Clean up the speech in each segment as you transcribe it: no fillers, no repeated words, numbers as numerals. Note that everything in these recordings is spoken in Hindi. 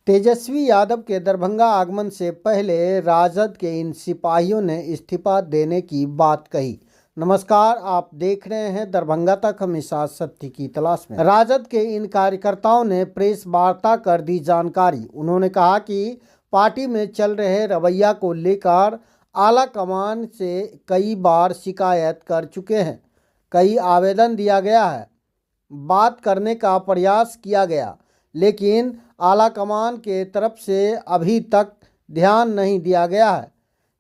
तेजस्वी यादव के दरभंगा आगमन से पहले राजद के इन सिपाहियों ने इस्तीफा देने की बात कही। नमस्कार, आप देख रहे हैं दरभंगा तक, हमेशा सत्य की तलाश में। राजद के इन कार्यकर्ताओं ने प्रेस वार्ता कर दी जानकारी। उन्होंने कहा कि पार्टी में चल रहे रवैया को लेकर आला कमान से कई बार शिकायत कर चुके हैं, कई आवेदन दिया गया है, बात करने का प्रयास किया गया, लेकिन आला कमान के तरफ से अभी तक ध्यान नहीं दिया गया है।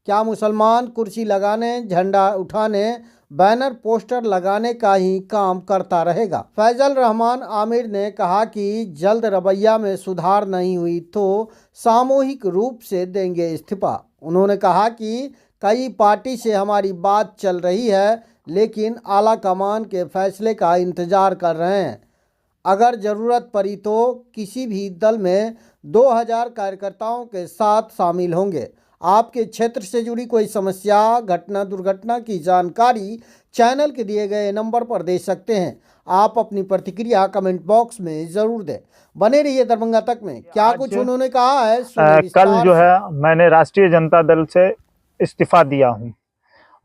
क्या मुसलमान कुर्सी लगाने, झंडा उठाने, बैनर पोस्टर लगाने का ही काम करता रहेगा? फैजल रहमान आमिर ने कहा कि जल्द रवैया में सुधार नहीं हुई तो सामूहिक रूप से देंगे इस्तीफा। उन्होंने कहा कि कई पार्टी से हमारी बात चल रही है, लेकिन आला कमान के फैसले का इंतजार कर रहे हैं। अगर ज़रूरत पड़ी तो किसी भी दल में 2000 कार्यकर्ताओं के साथ शामिल होंगे। आपके क्षेत्र से जुड़ी कोई समस्या, घटना, दुर्घटना की जानकारी चैनल के दिए गए नंबर पर दे सकते हैं। आप अपनी प्रतिक्रिया कमेंट बॉक्स में ज़रूर दें। बने रहिए दरभंगा तक में। क्या कुछ उन्होंने कहा है कल जो है मैंने राष्ट्रीय जनता दल से इस्तीफा दिया हूं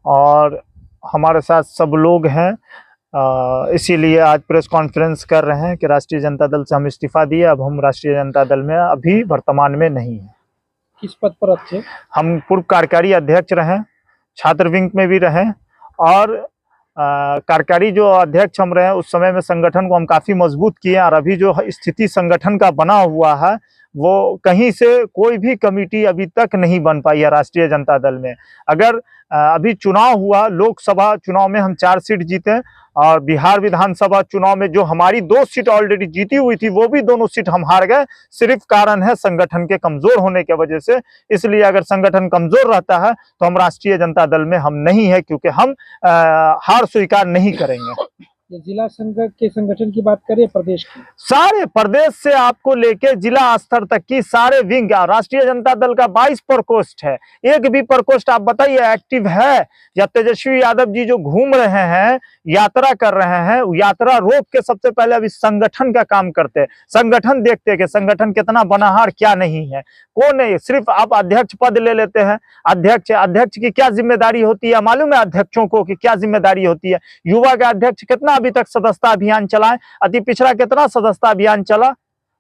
और हमारे साथ सब लोग हैं, इसीलिए आज प्रेस कॉन्फ्रेंस कर रहे हैं कि राष्ट्रीय जनता दल से हम इस्तीफा दिए। अब हम राष्ट्रीय जनता दल में अभी वर्तमान में नहीं है। किस पद पर थे? हम पूर्व कार्यकारी अध्यक्ष रहे, छात्र विंग में भी रहे और कार्यकारी जो अध्यक्ष हम रहे उस समय में संगठन को हम काफ़ी मजबूत किए। और अभी जो स्थिति संगठन का बना हुआ है वो कहीं से कोई भी कमेटी अभी तक नहीं बन पाई है राष्ट्रीय जनता दल में। अगर अभी चुनाव हुआ, लोकसभा चुनाव में हम 4 सीट जीते और बिहार विधानसभा चुनाव में जो हमारी 2 सीट ऑलरेडी जीती हुई थी वो भी दोनों सीट हम हार गए। सिर्फ कारण है संगठन के कमजोर होने की वजह से। इसलिए अगर संगठन कमजोर रहता है तो हम राष्ट्रीय जनता दल में हम नहीं है, क्योंकि हम हार स्वीकार नहीं करेंगे। जिला संघ के संगठन की बात करें, प्रदेश की सारे प्रदेश से आपको लेके जिला स्तर तक की सारे विंग, राष्ट्रीय जनता दल का 22 प्रकोष्ठ है। एक भी प्रकोष्ठ आप बताइए एक्टिव है? या तेजस्वी यादव जी जो घूम रहे हैं, यात्रा कर रहे हैं, यात्रा रोक के सबसे पहले अभी संगठन का काम करते हैं, संगठन देखते हैं कि संगठन कितना बनाहार क्या नहीं है। कौन नहीं, सिर्फ आप अध्यक्ष पद ले लेते हैं। अध्यक्ष की क्या जिम्मेदारी होती है मालूम है अध्यक्षों को कि क्या जिम्मेदारी होती है? युवा के अध्यक्ष कितना अभी तक सदस्यता अभियान चलाए? अति पिछड़ा कितना सदस्यता अभियान चला?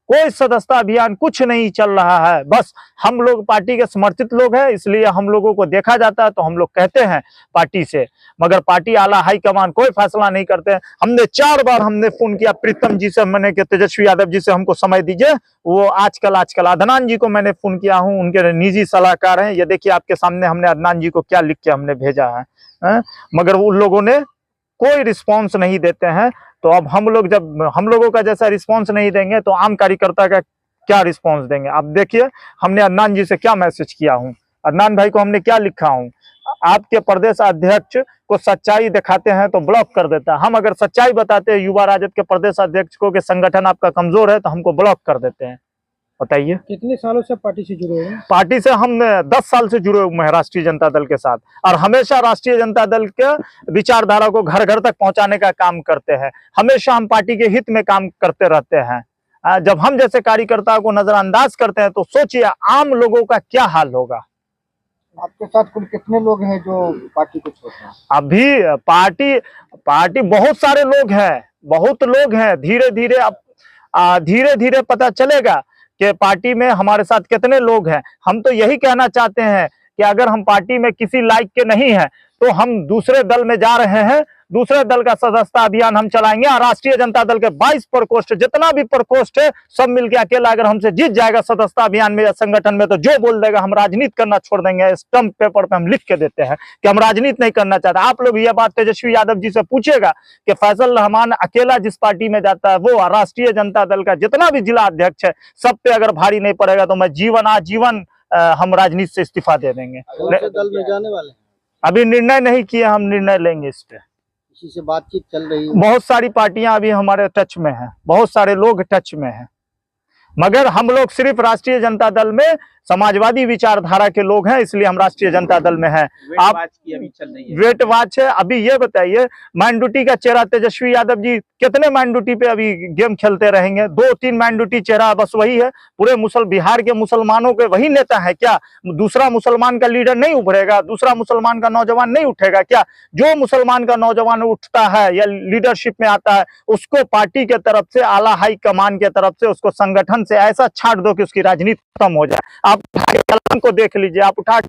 कोई सदस्यता अभियान कुछ नहीं चल रहा है। बस हम लोग पार्टी के समर्थित लोग हैं, इसलिए हम लोगों को देखा जाता है तो हम लोग कहते हैं पार्टी से, मगर पार्टी आला हाईकमान कोई फैसला नहीं करते हैं। हमने 4 बार हमने फोन किया प्रीतम जी से, मैंने कि तेजस्वी यादव जी से हमको समय दीजिए। वो आजकल अदनान जी को मैंने फोन किया हूँ, उनके निजी सलाहकार हैं। ये देखिए आपके सामने हमने अदनान जी को क्या लिख के हमने भेजा है, मगर उन लोगों ने कोई रिस्पॉन्स नहीं देते हैं। तो अब हम लोग जब हम लोगों का जैसा रिस्पॉन्स नहीं देंगे तो आम कार्यकर्ता का क्या रिस्पॉन्स देंगे? आप देखिए हमने अदनान जी से क्या मैसेज किया हूँ, अदनान भाई को हमने क्या लिखा हूँ। आपके प्रदेश अध्यक्ष को सच्चाई दिखाते हैं तो ब्लॉक कर देता है। हम अगर सच्चाई बताते हैं युवा राजद के प्रदेश अध्यक्ष को कि संगठन आपका कमजोर है तो हमको ब्लॉक कर देते हैं। बताइए कितने सालों से पार्टी से जुड़े हैं? पार्टी से हम 10 साल से जुड़े हुए हैं राष्ट्रीय जनता दल के साथ, और हमेशा राष्ट्रीय जनता दल के विचारधारा को घर घर तक पहुंचाने का काम करते हैं। हमेशा हम पार्टी के हित में काम करते रहते हैं। जब हम जैसे कार्यकर्ताओं को नजरअंदाज करते हैं तो सोचिए आम लोगों का क्या हाल होगा। आपके साथ कुल कितने लोग हैं जो पार्टी को छोड़ रहे हैं? अभी पार्टी बहुत सारे लोग हैं, बहुत लोग हैं। धीरे धीरे पता चलेगा कि पार्टी में हमारे साथ कितने लोग हैं। हम तो यही कहना चाहते हैं कि अगर हम पार्टी में किसी लायक के नहीं हैं तो हम दूसरे दल में जा रहे हैं, दूसरे दल का सदस्यता अभियान हम चलाएंगे। और राष्ट्रीय जनता दल के 22 प्रकोष्ठ, जितना भी प्रकोष्ठ है, सब मिलकर अकेला अगर हमसे जीत जाएगा सदस्यता अभियान में या संगठन में तो जो बोल देगा हम राजनीति करना छोड़ देंगे। स्टंप पेपर पे हम लिख के देते हैं कि हम राजनीति नहीं करना चाहते। आप लोग ये बात तेजस्वी यादव जी से पूछेगा कि फैजल रहमान अकेला जिस पार्टी में जाता है वो राष्ट्रीय जनता दल का जितना भी जिला अध्यक्ष है सब पे अगर भारी नहीं पड़ेगा तो मैं आजीवन हम राजनीति से इस्तीफा दे देंगे। दल में जाने वाले? अभी निर्णय नहीं किए, हम निर्णय लेंगे इस पे। किसी से बातचीत चल रही है? बहुत सारी पार्टियां अभी हमारे टच में हैं, बहुत सारे लोग टच में हैं, मगर हम लोग सिर्फ राष्ट्रीय जनता दल में समाजवादी विचारधारा के लोग हैं, इसलिए हम राष्ट्रीय जनता दल में हैं। आप की अभी चल रही है। वेट वॉच है। अभी ये बताइए, मैन ड्यूटी का चेहरा तेजस्वी यादव जी कितने मैन ड्यूटी पे अभी गेम खेलते रहेंगे? 2-3 मैन ड्यूटी चेहरा बस वही है। पूरे बिहार के मुसलमानों के वही नेता है क्या? दूसरा मुसलमान का लीडर नहीं उभरेगा? दूसरा मुसलमान का नौजवान नहीं उठेगा क्या? जो मुसलमान का नौजवान उठता है या लीडरशिप में आता है, उसको पार्टी के तरफ से, आला हाई कमान के तरफ से, उसको संगठन से ऐसा छाट दो कि उसकी राजनीति खत्म हो जाए। आप कलाम को देख लीजिए, आप उठा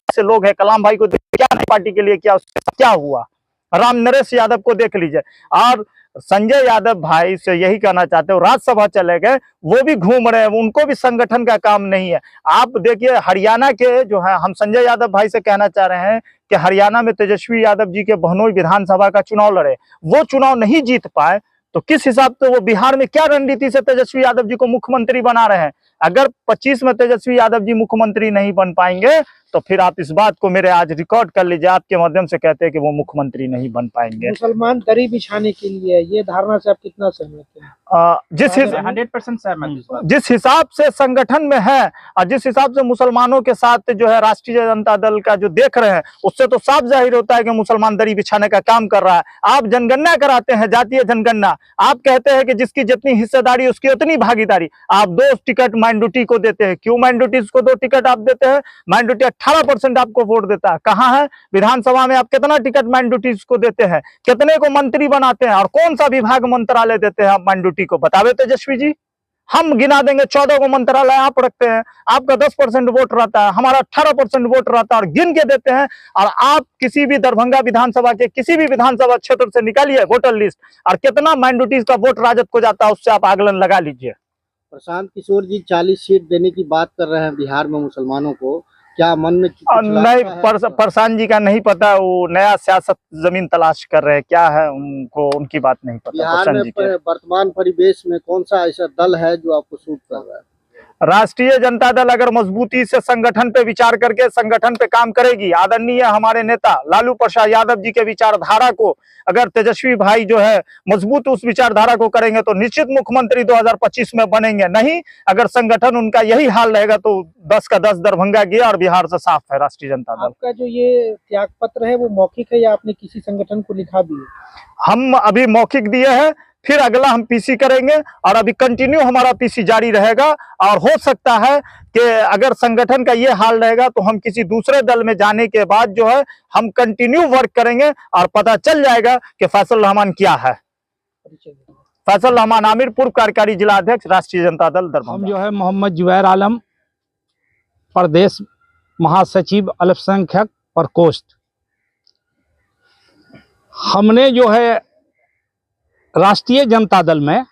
से लोग हैं, कलाम भाई को क्या नहीं पार्टी के लिए किया, क्या हुआ? राम नरेश यादव को देख लीजिए। और संजय यादव भाई से यही कहना चाहते हो, राज्यसभा चले गए, वो भी घूम रहे हैं, उनको भी संगठन का काम नहीं है। आप देखिए हरियाणा के जो है, हम संजय यादव भाई से कहना चाह रहे हैं कि हरियाणा में तेजस्वी यादव जी के बहनोई विधानसभा का चुनाव लड़े, वो चुनाव नहीं जीत पाए, तो किस हिसाब से वो बिहार में क्या रणनीति से तेजस्वी यादव जी को मुख्यमंत्री बना रहे हैं? अगर 25 में तेजस्वी यादव जी मुख्यमंत्री नहीं बन पाएंगे तो फिर आप इस बात को मेरे आज रिकॉर्ड कर लीजिए, आपके माध्यम से कहते हैं कि वो मुख्यमंत्री नहीं बन पाएंगे। मुसलमान दरी बिछाने के लिए ये धारणा से आप कितना सहमत हैं? जिस 100% सहमत इस बात से। जिस हिसाब से संगठन में है और जिस हिसाब से मुसलमानों के साथ जो है राष्ट्रीय जनता दल का जो देख रहे हैं, उससे तो साफ जाहिर होता है कि मुसलमान दरी बिछाने का काम कर रहा है। आप जनगणना कराते हैं, जातीय जनगणना, आप कहते हैं कि जिसकी जितनी हिस्सेदारी उसकी उतनी भागीदारी। आप 2 टिकट माइनॉरिटी को देते हैं, क्यों माइनॉरिटीज को 2 टिकट आप देते हैं? माइनॉरिटी 18% आपको वोट देता है, कहाँ है? विधानसभा में आप कितना टिकट माइनॉरिटीज को देते हैं? कितने को मंत्री बनाते हैं और कौन सा विभाग मंत्रालय देते हैं आप माइनॉरिटी को? बतावे तेजस्वी जी, हम गिना देंगे 14 को मंत्रालय आप रखते हैं, आपका 10% वोट रहता है, हमारा 18% वोट रहता है और गिन के देते हैं। और आप किसी भी दरभंगा विधानसभा के किसी भी विधानसभा क्षेत्र से निकालिए वोटर लिस्ट और कितना माइनॉरिटीज का वोट राजद को जाता है, उससे आप आकलन लगा लीजिए। प्रशांत किशोर जी 40 सीट देने की बात कर रहे हैं बिहार में मुसलमानों को, क्या मन में नहीं, प्रशांत जी का नहीं पता, वो नया सियासत जमीन तलाश कर रहे हैं, क्या है उनको, उनकी बात नहीं पता। बिहार में वर्तमान परिवेश में कौन सा ऐसा दल है जो आपको सूट कर रहा है? राष्ट्रीय जनता दल अगर मजबूती से संगठन पे विचार करके संगठन पे काम करेगी, आदरणीय हमारे नेता लालू प्रसाद यादव जी के विचारधारा को अगर तेजस्वी भाई जो है मजबूत उस विचारधारा को करेंगे तो निश्चित मुख्यमंत्री 2025 में बनेंगे। नहीं, अगर संगठन उनका यही हाल रहेगा तो 10 का 10 दरभंगा गया और बिहार से साफ है राष्ट्रीय जनता दल। आपका जो ये त्याग पत्र है वो मौखिक है या आपने किसी संगठन को लिखा दिए? हम अभी मौखिक दिए हैं, फिर अगला हम पीसी करेंगे और अभी कंटिन्यू हमारा पीसी जारी रहेगा। और हो सकता है कि अगर संगठन का ये हाल रहेगा तो हम किसी दूसरे दल में जाने के बाद जो है हम कंटिन्यू वर्क करेंगे और पता चल जाएगा कि फैसल रहमान क्या है। फैसल रहमान आमिर, पूर्व कार्यकारी जिला अध्यक्ष, राष्ट्रीय जनता दल दरभंगा। हम जो है मोहम्मद जुबैर आलम, प्रदेश महासचिव अल्पसंख्यक प्रकोष्ठ। हमने जो है राष्ट्रीय जनता दल में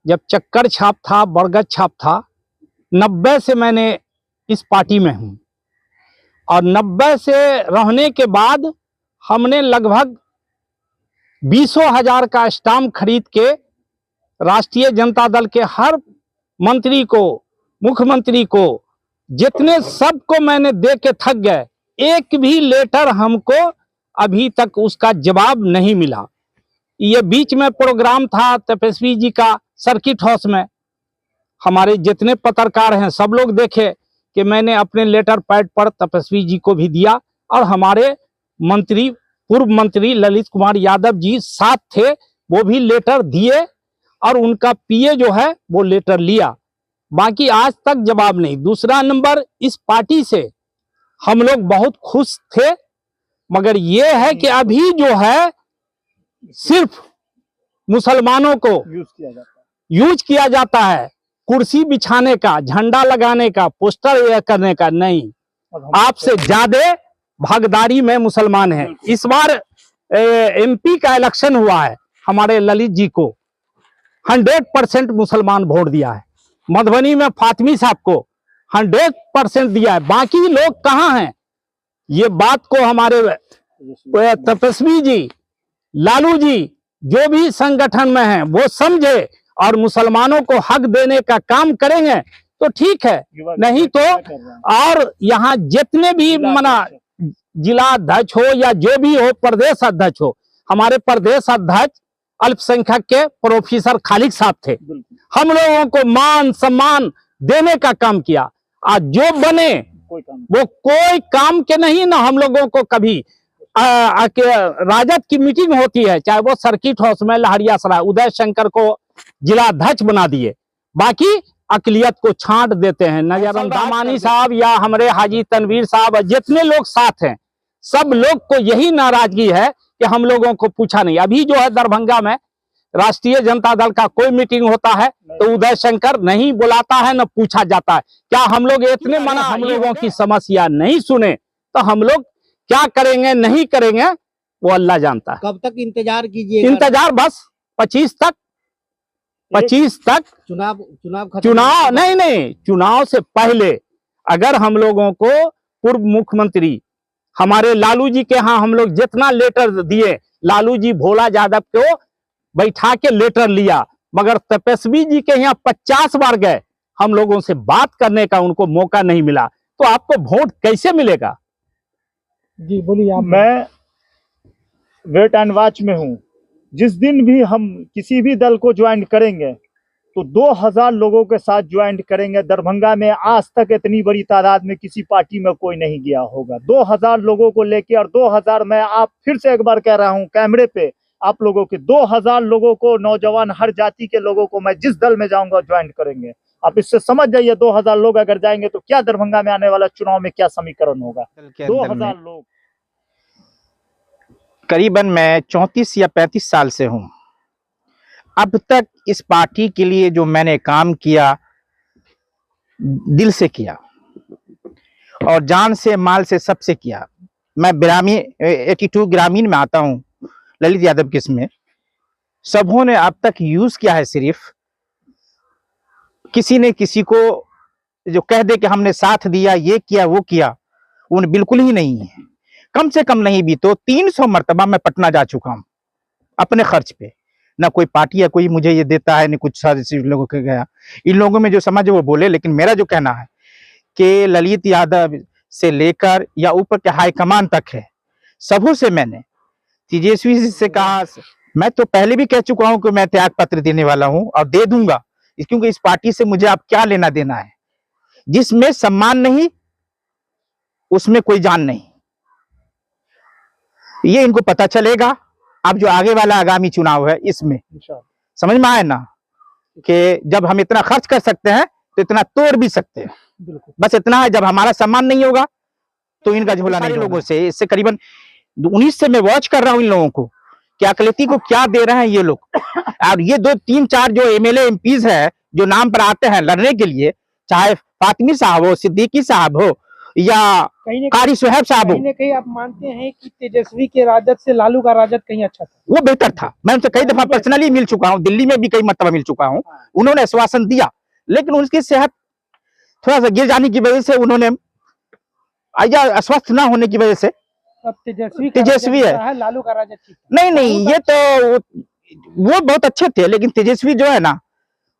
जब चक्कर छाप था, बरगद छाप था, 90 से मैंने इस पार्टी में हूँ और 90 से रहने के बाद हमने लगभग 20,000 का स्टाम्प खरीद के राष्ट्रीय जनता दल के हर मंत्री को, मुख्यमंत्री को, जितने सबको मैंने दे के थक गए। एक भी लेटर हमको अभी तक उसका जवाब नहीं मिला। ये बीच में प्रोग्राम था तपस्वी जी का सर्किट हाउस में, हमारे जितने पत्रकार हैं सब लोग देखे कि मैंने अपने लेटर पैड पर तपस्वी जी को भी दिया और हमारे मंत्री, पूर्व मंत्री ललित कुमार यादव जी साथ थे, वो भी लेटर दिए और उनका पीए जो है वो लेटर लिया। बाकी आज तक जवाब नहीं। दूसरा नंबर, इस पार्टी से हम लोग बहुत खुश थे, मगर ये है कि अभी जो है सिर्फ मुसलमानों को यूज किया जाता है, कुर्सी बिछाने का, झंडा लगाने का, पोस्टर करने का नहीं। आपसे ज्यादा भागीदारी में मुसलमान हैं। इस बार एमपी का इलेक्शन हुआ है, हमारे ललित जी को 100% मुसलमान वोट दिया है। मधुबनी में फातिमी साहब को 100% दिया है। बाकी लोग कहाँ हैं? ये बात को हमारे तपस्वी जी, लालू जी, जो भी संगठन में हैं वो समझे और मुसलमानों को हक देने का काम करेंगे तो ठीक है, नहीं तो और यहाँ जितने भी मना जिला अध्यक्ष हो या जो भी हो, प्रदेश अध्यक्ष हो, हमारे प्रदेश अध्यक्ष अल्पसंख्यक के प्रोफेसर खालिद साहब थे। हम लोगों को मान सम्मान देने का काम किया आज जो बने कोई काम वो कोई काम के नहीं। ना हम लोगों को कभी राजद की मीटिंग होती है, चाहे वो सर्किट हाउस में लहरियासराय, उदय शंकर को जिला अध्यक्ष बना दिए, बाकी अकलियत को छांट देते हैं। नजर मानी साहब या हमारे हाजी तनवीर साहब, जितने लोग साथ हैं, सब लोग को यही नाराजगी है कि हम लोगों को पूछा नहीं। अभी जो है दरभंगा में राष्ट्रीय जनता दल का कोई मीटिंग होता है तो उदय शंकर नहीं बुलाता है, न पूछा जाता है। क्या हम लोग इतने मना, हम लोगों की समस्या नहीं सुने तो हम लोग क्या करेंगे नहीं करेंगे वो अल्लाह जानता है। कब तक इंतजार कीजिएगा? इंतजार बस 25 तक चुनाव नहीं, चुनाव से पहले अगर हम लोगों को पूर्व मुख्यमंत्री हमारे लालू जी के यहाँ हम लोग जितना लेटर दिए, लालू जी भोला यादव को बैठा के लेटर लिया, मगर तपस्वी जी के यहाँ 50 बार गए, हम लोगों से बात करने का उनको मौका नहीं मिला, तो आपको वोट कैसे मिलेगा? जी बोलिए आप। मैं वेट एंड वॉच में हूँ। जिस दिन भी हम किसी भी दल को ज्वाइन करेंगे तो 2000 लोगों के साथ ज्वाइन करेंगे। दरभंगा में आज तक इतनी बड़ी तादाद में किसी पार्टी में कोई नहीं गया होगा। 2000 लोगों को लेके, और 2000 मैं आप फिर से एक बार कह रहा हूँ कैमरे पे आप लोगों के, 2000 लोगों को, नौजवान हर जाति के लोगों को मैं जिस दल में जाऊंगा ज्वाइन करेंगे। आप इससे समझ जाइए 2000 लोग अगर जाएंगे तो क्या दरभंगा में आने वाला चुनाव में क्या समीकरण होगा। 2000 लोग। करीबन मैं 34 या 35 साल से हूं। अब तक इस पार्टी के लिए जो मैंने काम किया दिल से किया और जान से माल से सबसे किया। मैं 82 ग्रामीण में आता हूं, ललित यादव किस्म में। सबों ने अब तक यूज किया है, सिर्फ किसी ने किसी को जो कह दे कि हमने साथ दिया, ये किया वो किया, उन बिल्कुल ही नहीं है। कम से कम नहीं भी तो 300 मर्तबा मैं पटना जा चुका हूं अपने खर्च पे। ना कोई पार्टी या कोई मुझे ये देता है, न कुछ लोगों के गया। इन लोगों में जो समझ वो बोले, लेकिन मेरा जो कहना है कि ललित यादव से लेकर या ऊपर के हाईकमान तक है, सबों से मैंने तेजस्वी से कहा, मैं तो पहले भी कह चुका हूं कि मैं त्याग पत्र देने वाला हूं और दे दूंगा, क्योंकि इस पार्टी से मुझे अब क्या लेना देना है। जिसमें सम्मान नहीं उसमें कोई जान नहीं, ये इनको पता चलेगा। अब जो आगे वाला आगामी चुनाव है इसमें समझ में आए ना कि जब हम इतना खर्च कर सकते हैं तो इतना तोड़ भी सकते हैं। बस इतना है, जब हमारा सम्मान नहीं होगा तो इनका झोला नहीं। लोगों से इससे करीबन 19 से मैं वॉच कर रहा हूं इन लोगों को कि अकलियती को क्या दे रहे हैं ये लोग। और ये 2 3 4 जो एमएलए एमपीज है जो नाम पर आते हैं लड़ने के लिए, चाहे फातिमी साहब हो, सिद्दीकी साहब हो या कारी सुहेब साहब हो, कहीं आप मानते हैं कि तेजस्वी के राजद से लालू का राजद कहीं अच्छा था? वो बेहतर था। मैं उनसे कई दफा पर्सनली मिल चुका हूं, दिल्ली में भी कई मरतबा मिल चुका हूं। उन्होंने आश्वासन दिया, लेकिन उनकी सेहत थोड़ा सा गिर जाने की वजह से उन्होंने, या अस्वस्थ ना होने की वजह से तेजस्वी है, लालू का राजद ठीक नहीं, ये तो वो बहुत अच्छे थे, लेकिन तेजस्वी जो है ना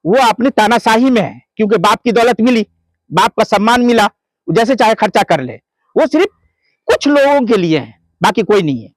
वो अपनी तानाशाही में है, क्योंकि बाप की दौलत मिली, बाप का सम्मान मिला, जैसे चाहे खर्चा कर ले। वो सिर्फ कुछ लोगों के लिए है, बाकी कोई नहीं है।